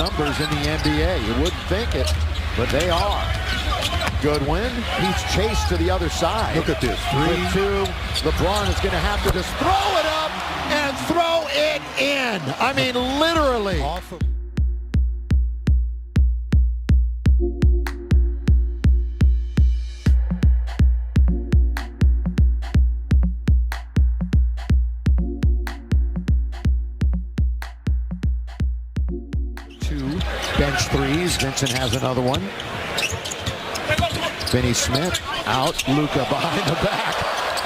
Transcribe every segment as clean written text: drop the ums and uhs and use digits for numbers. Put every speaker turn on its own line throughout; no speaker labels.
numbers in the NBA. You wouldn't think it, but they are. Good win. He's chased to the other side.
Look at this.
With two. LeBron is going to have to just throw it up and throw it in. I mean, literally.
Awesome.
Two bench threes. Vincent has another one. Finney Smith out. Luka behind the back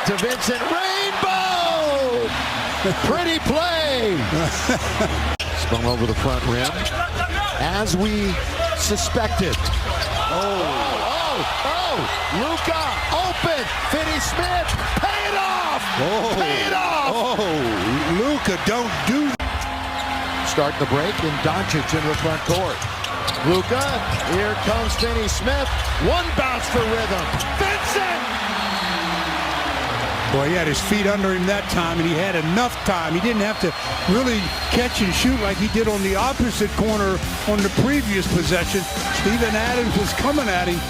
to Vincent. Rainbow! Pretty play. Spun over the front rim. As we suspected. Luka open. Finney Smith. Pay it off. Pay it off.
Luka, don't do that.
Start the break and Doncic into the front court. Luka, here comes Finney Smith. One bounce for rhythm. Vincent!
Boy, he had his feet under him that time, and he had enough time. He didn't have to really catch and shoot like he did on the opposite corner on the previous possession. Steven Adams was coming at him,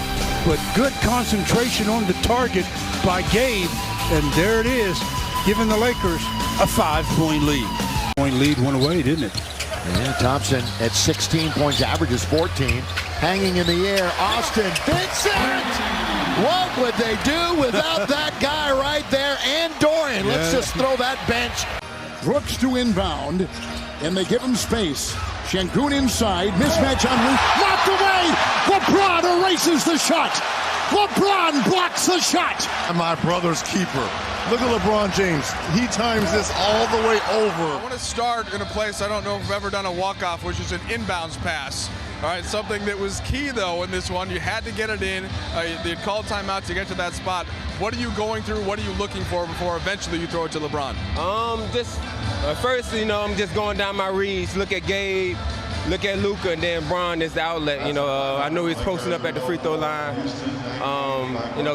but good concentration on the target by Gabe. And there it is, giving the Lakers a 5-point lead. Point lead went away, didn't it?
Yeah, Thompson at 16 points, averages 14. Hanging in the air, Austin. Vincent! What would they do without that guy right there and Dorian? Let's just throw that bench.
Brooks to inbound, and they give him space. Sengun inside, mismatch on Luke, knocked away! LeBron erases the shot! LeBron blocks the shot!
My brother's keeper. Look at LeBron James. He times this all the way over.
I want to start in a place I don't know if I've ever done a walk-off, which is an inbounds pass. All right, something that was key, though, in this one. You had to get it in. They had called timeout to get to that spot. What are you going through? What are you looking for before eventually you throw it to LeBron?
First, I'm just going down my reads, look at Gabe, look at Luka, and then Bron is the outlet. I knew he was posting up at the free throw line.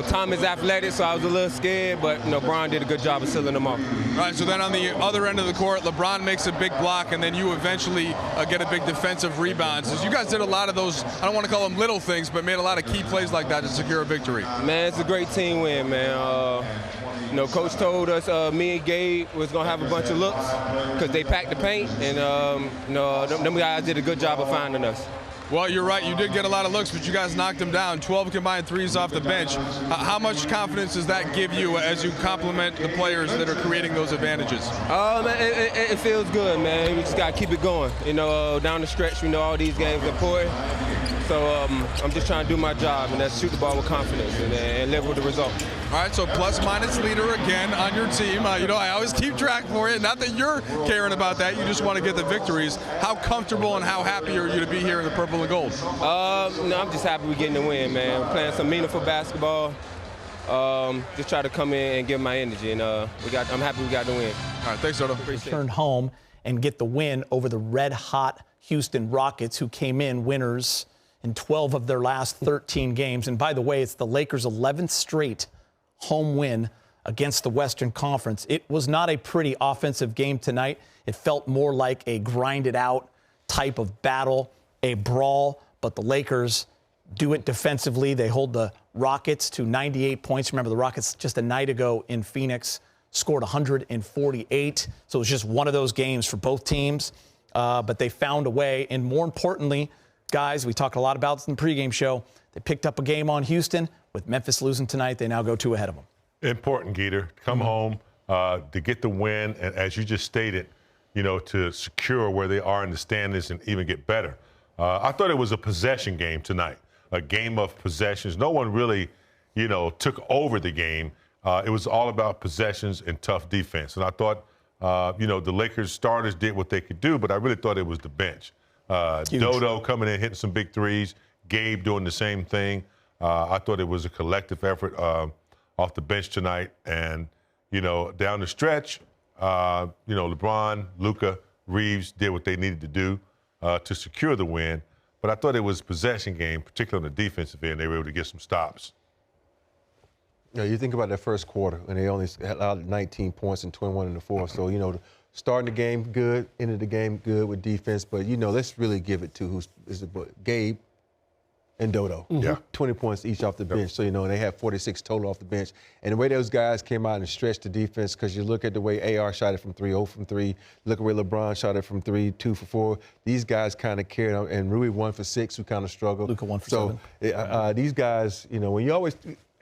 Tom is athletic, so I was a little scared, but Bron did a good job of sealing them off.
All right, so then on the other end of the court, LeBron makes a big block, and then you eventually get a big defensive rebound. So you guys did a lot of those, I don't want to call them little things, but made a lot of key plays like that to secure a victory.
Man, it's a great team win, man. Coach told us me and Gabe was going to have a bunch of looks because they packed the paint, and them guys did a good job of finding us.
Well, you're right. You did get a lot of looks, but you guys knocked them down. 12 combined threes off the bench. How much confidence does that give you as you complement the players that are creating those advantages?
It feels good, man. We just got to keep it going. Down the stretch, we know all these games are important. So I'm just trying to do my job, and that's shoot the ball with confidence and live with the result.
All right, so plus-minus leader again on your team. I always keep track for you. Not that you're caring about that. You just want to get the victories. How comfortable and how happy are you to be here in the purple and gold?
I'm just happy we're getting the win, man. We're playing some meaningful basketball. Just try to come in and give my energy, and I'm happy we got the win.
All right, thanks, Soto.
Return home and get the win over the red-hot Houston Rockets, who came in winners in 12 of their last 13 games. And by the way, it's the Lakers' 11th straight home win against the Western Conference. It was not a pretty offensive game tonight. It felt more like a grinded-out type of battle, a brawl, but the Lakers do it defensively. They hold the Rockets to 98 points. Remember, the Rockets just a night ago in Phoenix scored 148. So it was just one of those games for both teams. But they found a way. And more importantly, guys, we talked a lot about this in the pregame show. They picked up a game on Houston. With Memphis losing tonight, they now go 2 ahead of them.
Important, Geeter, to come home to get the win, and as you just stated, to secure where they are in the standings and even get better. I thought it was a possession game tonight, a game of possessions. No one really, took over the game. It was all about possessions and tough defense. And I thought, the Lakers starters did what they could do, but I really thought it was the bench. Dodo coming in, hitting some big threes. Gabe doing the same thing. I thought it was a collective effort off the bench tonight. And, down the stretch, LeBron, Luka, Reeves did what they needed to do to secure the win. But I thought it was a possession game, particularly on the defensive end. They were able to get some stops.
You think about that first quarter, and they only allowed 19 points and 21 in the fourth. So, starting the game good, ended the game good with defense. But, let's really give it to Gabe and Dodo.
Yeah.
20 points each off the bench. So, they had 46 total off the bench. And the way those guys came out and stretched the defense, because you look at the way AR shot it from 3, 0 from 3. Look at where LeBron shot it from 3, 2 for 4. These guys kind of carried on. And Rui 1 for 6, who kind of struggled.
Luka 1 for
7. These guys, when you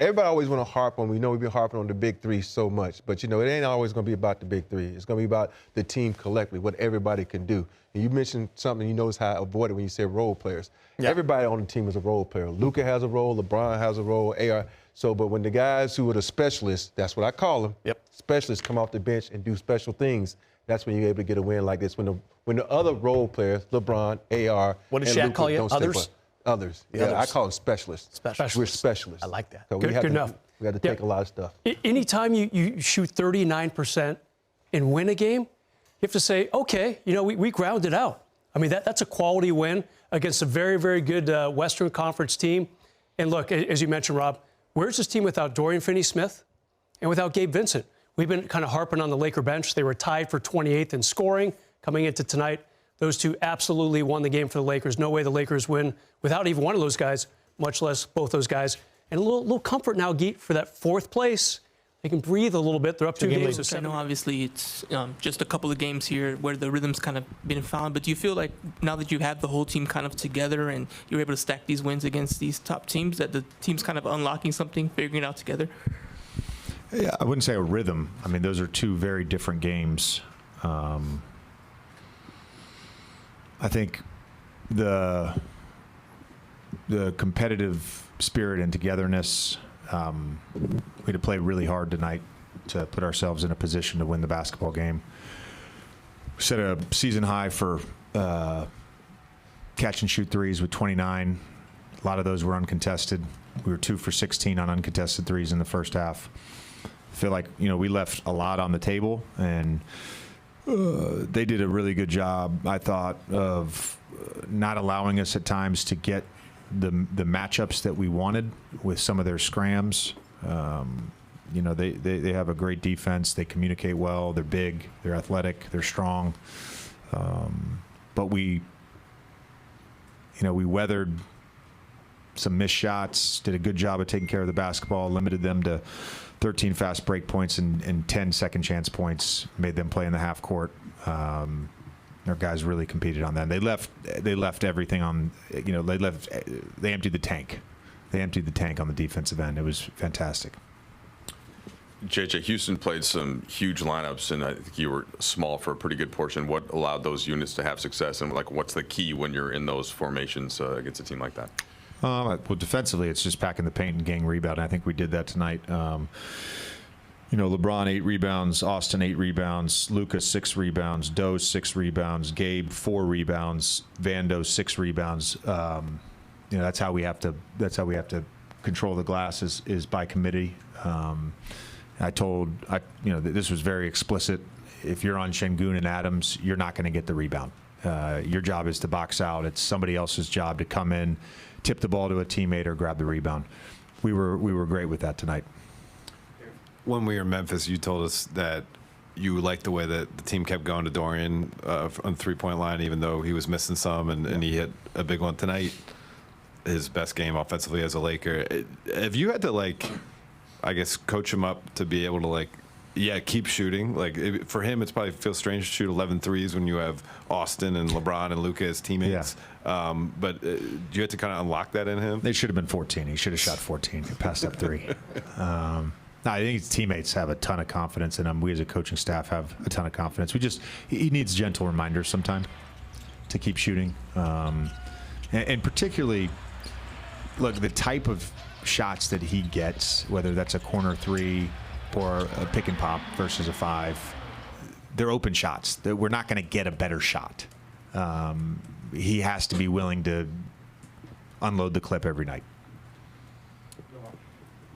everybody always want to harp on, we've been harping on the big three so much, but it ain't always going to be about the big three. It's going to be about the team collectively, what everybody can do. And you mentioned something, you notice how I avoid it when you say role players. Yeah. Everybody on the team is a role player. Luka has a role, LeBron has a role, AR. But when the guys who are the specialists, that's what I call them, specialists come off the bench and do special things, that's when you're able to get a win like this. When the other role players, LeBron, AR,
what does Shaq call you?
Others? Others. I call them specialists. We're specialists.
I like that.
So
good enough.
We got to take a lot of stuff.
Anytime you shoot 39% and win a game, you have to say, okay, we grounded out. I mean, that's a quality win against a very, very good Western Conference team. And look, as you mentioned, Rob, where's this team without Dorian Finney-Smith and without Gabe Vincent? We've been kind of harping on the Laker bench. They were tied for 28th in scoring coming into tonight. Those two absolutely won the game for the Lakers. No way the Lakers win without even one of those guys, much less both those guys. And a little comfort now, Geet, for that 4th place. They can breathe a little bit. They're up 2 games.
So I know obviously it's just a couple of games here where the rhythm's kind of been found, but do you feel like now that you have the whole team kind of together and you're able to stack these wins against these top teams, that the team's kind of unlocking something, figuring it out together?
Yeah, I wouldn't say a rhythm. I mean, those are 2 very different games. I think the competitive spirit and togetherness, we had to play really hard tonight to put ourselves in a position to win the basketball game. We set a season high for catch and shoot threes with 29. A lot of those were uncontested. We were 2 for 16 on uncontested threes in the first half. I feel like, we left a lot on the table, and they did a really good job, I thought, of not allowing us at times to get the matchups that we wanted with some of their scrams. They have a great defense. They communicate well. They're big. They're athletic. They're strong. But we weathered some missed shots, did a good job of taking care of the basketball, limited them to 13 fast break points and 10 second chance points, made them play in the half court. Our guys really competed on that. And they left everything on, they emptied the tank. They emptied the tank on the defensive end. It was fantastic.
JJ, Houston played some huge lineups, and I think you were small for a pretty good portion. What allowed those units to have success, and what's the key when you're in those formations against a team like that?
Well, defensively, it's just packing the paint and getting rebound. I think we did that tonight. LeBron 8 rebounds, Austin 8 rebounds, Luka 6 rebounds, Doe 6 rebounds, Gabe 4 rebounds, Vando 6 rebounds. That's how we have to control the glass is by committee. This was very explicit. If you're on Sengun and Adams, you're not going to get the rebound. Your job is to box out. It's somebody else's job to come in, tip the ball to a teammate, or grab the rebound. We were great with that tonight.
When we were in Memphis, you told us that you liked the way that the team kept going to Dorian on the three-point line, even though he was missing some, and he hit a big one tonight. His best game offensively as a Laker. Have you had to coach him up to be able to keep shooting? For him, it's probably feels strange to shoot 11 threes when you have Austin and LeBron and Luka as teammates. Yeah. But do you have to kind of unlock that in him?
They should have been 14. He should have shot 14. He passed up 3. I think his teammates have a ton of confidence in him. We as a coaching staff have a ton of confidence. He needs gentle reminders sometimes to keep shooting. And particularly, look, the type of shots that he gets, whether that's a corner 3 or a pick and pop versus a 5, they're open shots. We're not going to get a better shot. He has to be willing to unload the clip every night.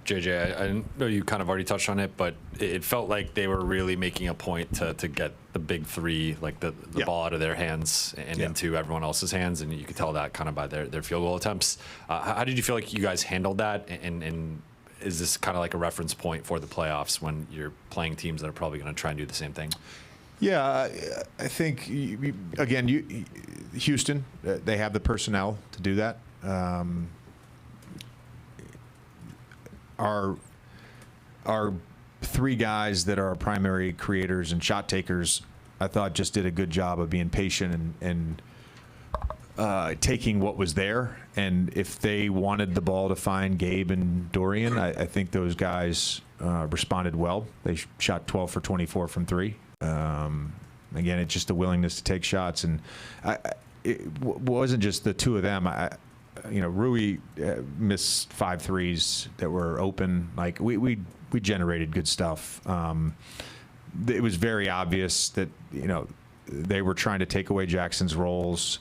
JJ, I know you kind of already touched on it, but it felt like they were really making a point to get the big 3, the ball out of their hands and into everyone else's hands, and you could tell that kind of by their field goal attempts. How did you feel like you guys handled that, and is this kind of like a reference point for the playoffs when you're playing teams that are probably going to try and do the same thing?
Yeah, I think, Houston, they have the personnel to do that. Our three guys that are our primary creators and shot takers, I thought just did a good job of being patient and taking what was there. And if they wanted the ball to find Gabe and Dorian, I think those guys responded well. They shot 12 for 24 from three. Again, it's just a willingness to take shots, and it wasn't just the two of them. Rui missed 5 threes that were open. Like we generated good stuff. It was very obvious that they were trying to take away Jackson's roles.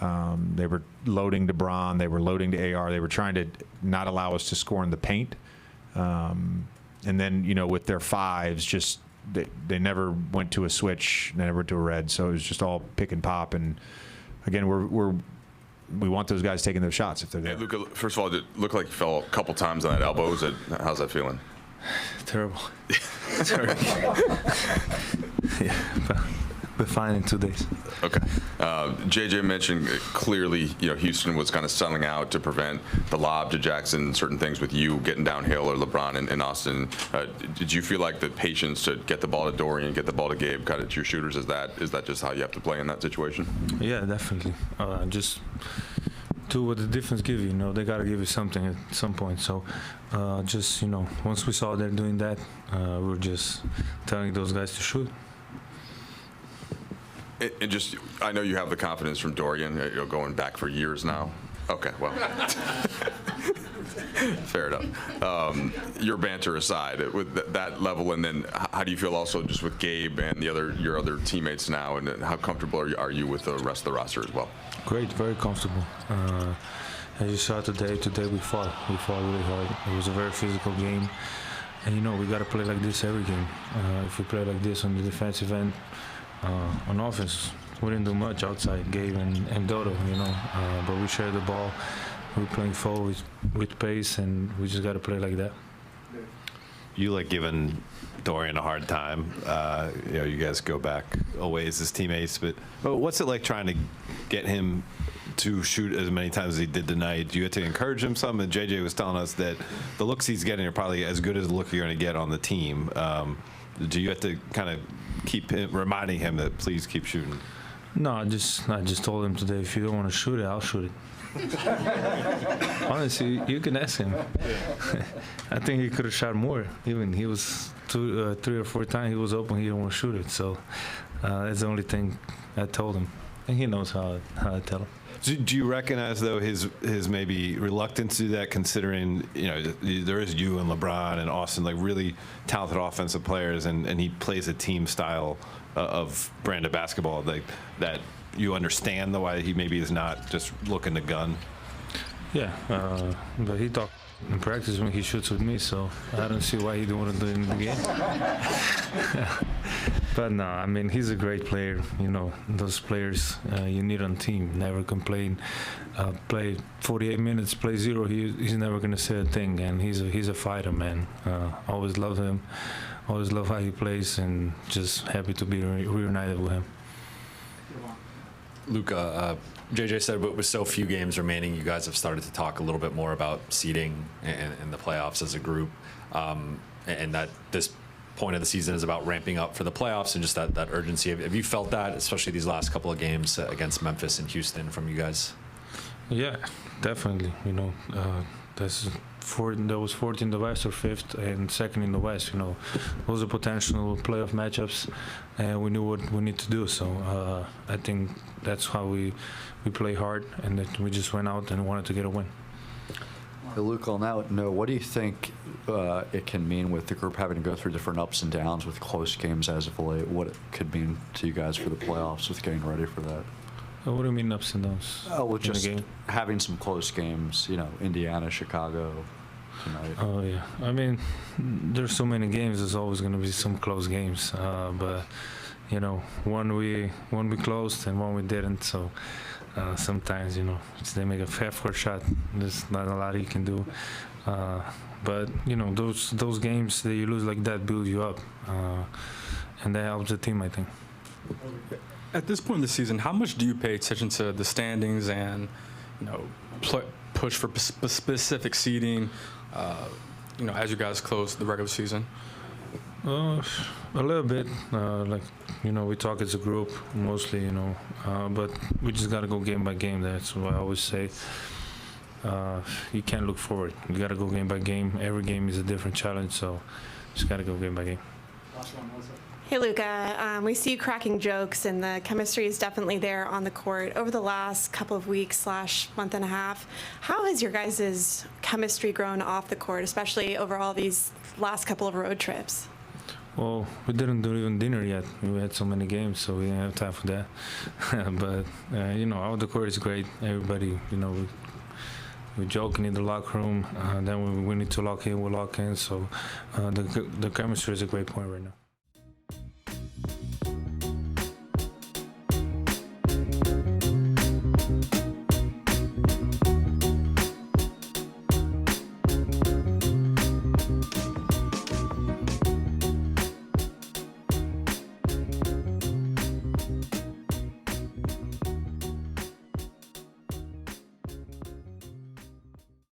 They were loading DeBron. They were loading to AR. They were trying to not allow us to score in the paint. And then with their fives, just they never went to a switch, they never went to a red. So it was just all pick and pop. And again, we want those guys taking those shots if they're there.
Hey, Luka, first of all, it looked like you fell a couple times on that elbow. How's that feeling?
Terrible. Terrible. Yeah, but fine in 2 days.
Okay. JJ mentioned clearly, Houston was kind of selling out to prevent the lob to Jackson, certain things with you getting downhill or LeBron and Austin. Did you feel like the patience to get the ball to Dorian, get the ball to Gabe, cut it to your shooters? Is that just how you have to play in that situation?
Yeah, definitely. Just do what the defense give you. They got to give you something at some point. So once we saw they're doing that, we were just telling those guys to shoot.
And just, I know you have the confidence from Dorian, going back for years now. Okay, well, fair enough. Your banter aside, with that level, and then how do you feel also just with Gabe and your other teammates now, and how comfortable are you with the rest of the roster as well?
Great, very comfortable. As you saw today we fought really hard. It was a very physical game, and we got to play like this every game. If we play like this on the defensive end, on offense, we didn't do much outside Gabe and Dodo, but we share the ball. We're playing forward with pace, and we just got to play like that.
You like giving Dorian a hard time. You guys go back a ways as teammates, but what's it like trying to get him to shoot as many times as he did tonight? Do you have to encourage him some? And JJ was telling us that the looks he's getting are probably as good as the look you're going to get on the team. Do you have to kind of keep reminding him that please keep shooting?
No, I just told him today, if you don't want to shoot it, I'll shoot it. Honestly, you can ask him. I think he could have shot more. Even he was 3 or 4 times he was open, he didn't want to shoot it. So that's the only thing I told him, and he knows how I tell him.
Do you recognize, though, his maybe reluctance to do that, considering there is you and LeBron and Austin, like really talented offensive players, and he plays a team style of brand of basketball, like that you understand the why he maybe is not just looking to gun?
Yeah, but he talked in practice when he shoots with me, so I don't see why he don't want to do it in the game. But no, I mean, he's a great player. Those players you need on team. Never complain. Play 48 minutes, play 0. He's never gonna say a thing, and he's a fighter, man. Always love him. Always love how he plays, and just happy to be reunited with him.
Luka, JJ said, but with so few games remaining, you guys have started to talk a little bit more about seeding and the playoffs as a group, and that this point of the season is about ramping up for the playoffs and just that urgency. Have you felt that, especially these last couple of games against Memphis and Houston, from you guys?
Yeah, definitely. That was 4th in the West or 5th and 2nd in the West. Those are potential playoff matchups, and we knew what we need to do. So I think that's how we play hard, and that we just went out and wanted to get a win.
Hey, Luke, on that note, what do you think it can mean with the group having to go through different ups and downs with close games as of late? What it could mean to you guys for the playoffs with getting ready for that?
What do you mean ups and downs?
Well, just having some close games, Indiana, Chicago tonight.
Oh, yeah. I mean, there's so many games. There's always going to be some close games. But, one we closed and one we didn't. So sometimes, they make a half-court shot. There's not a lot you can do. But, those games that you lose like that build you up. And that helps the team, I think.
At this point in the season, how much do you pay attention to the standings and, push for specific seeding, as you guys close the regular season?
A little bit. We talk as a group mostly, but we just got to go game by game. That's what I always say. You can't look forward. You got to go game by game. Every game is a different challenge, so just got to go game by game.
Hey, Luka. We see you cracking jokes, and the chemistry is definitely there on the court. Over the last couple of weeks / month and a half, how has your guys' chemistry grown off the court, especially over all these last couple of road trips?
Well, we didn't do even dinner yet. We had so many games, so we didn't have time for that. But, out the court is great. Everybody, we're joking in the locker room. Then when we need to lock in, we'll lock in. So the chemistry is a great point right now.